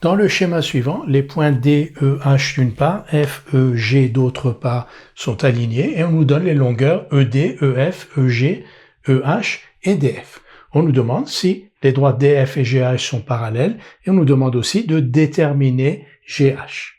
Dans le schéma suivant, les points D, E, H d'une part, F, E, G d'autre part sont alignés et on nous donne les longueurs ED, EF, EG, EH et DF. On nous demande si les droits DF et GH sont parallèles et on nous demande aussi de déterminer GH.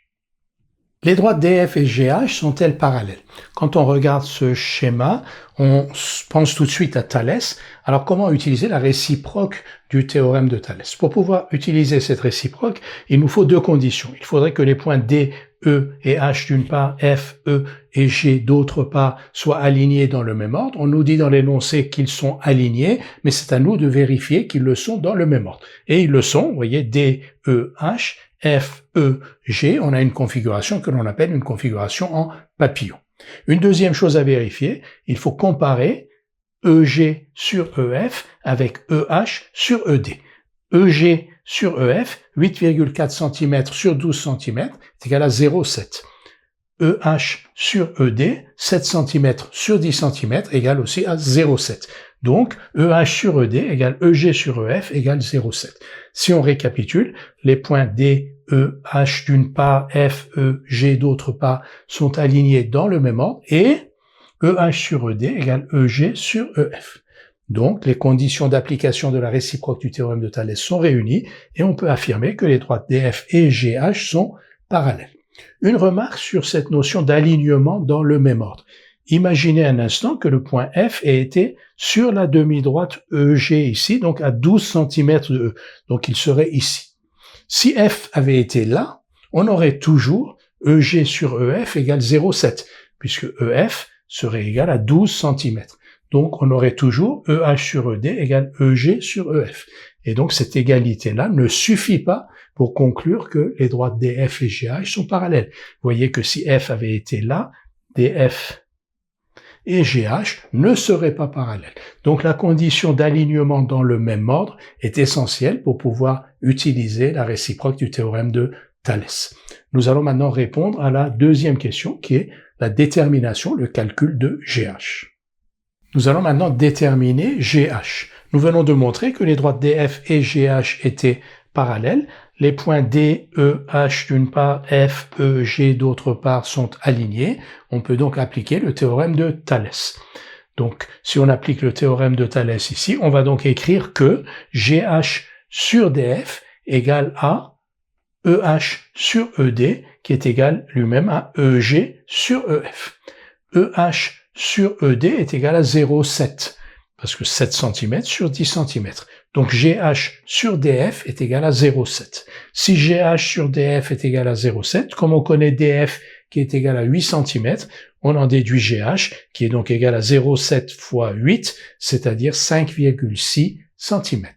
Les droites DF et GH sont-elles parallèles? Quand on regarde ce schéma, on pense tout de suite à Thalès. Alors comment utiliser la réciproque du théorème de Thalès? Pour pouvoir utiliser cette réciproque, il nous faut deux conditions. Il faudrait que les points D, E et H d'une part, F, E et G d'autre part soient alignés dans le même ordre. On nous dit dans l'énoncé qu'ils sont alignés, mais c'est à nous de vérifier qu'ils le sont dans le même ordre. Et ils le sont, vous voyez, D, E, H, F, E, G, on a une configuration que l'on appelle une configuration en papillon. Une deuxième chose à vérifier, il faut comparer EG sur EF avec EH sur ED. EG sur EF, 8,4 cm sur 12 cm est égal à 0,7. EH sur ED, 7 cm sur 10 cm égale aussi à 0,7. Donc, EH sur ED égale EG sur EF égale 0,7. Si on récapitule, les points D, E, H d'une part, F, E, G d'autre part sont alignés dans le même ordre et EH sur ED égale EG sur EF. Donc, les conditions d'application de la réciproque du théorème de Thalès sont réunies et on peut affirmer que les droites DF et GH sont parallèles. Une remarque sur cette notion d'alignement dans le même ordre. Imaginez un instant que le point F ait été sur la demi-droite EG ici, donc à 12 cm de E. Donc il serait ici. Si F avait été là, on aurait toujours EG sur EF égale 0,7, puisque EF serait égal à 12 cm. Donc on aurait toujours EH sur ED égale EG sur EF. Et donc cette égalité-là ne suffit pas pour conclure que les droites DF et GH sont parallèles. Vous voyez que si F avait été là, DF et GH ne seraient pas parallèles. Donc la condition d'alignement dans le même ordre est essentielle pour pouvoir utiliser la réciproque du théorème de Thalès. Nous allons maintenant répondre à la deuxième question qui est la détermination, le calcul de GH. Nous allons maintenant déterminer GH. Nous venons de montrer que les droites DF et GH étaient parallèles. Les points D, E, H d'une part, F, E, G d'autre part sont alignés. On peut donc appliquer le théorème de Thalès. Donc, si on applique le théorème de Thalès ici, on va donc écrire que GH sur DF égale à EH sur ED, qui est égal lui-même à EG sur EF. EH sur ED est égal à 0,7, parce que 7 cm sur 10 cm. Donc GH sur DF est égal à 0,7. Si GH sur DF est égal à 0,7, comme on connaît DF qui est égal à 8 cm, on en déduit GH qui est donc égal à 0,7 fois 8, c'est-à-dire 5,6 cm.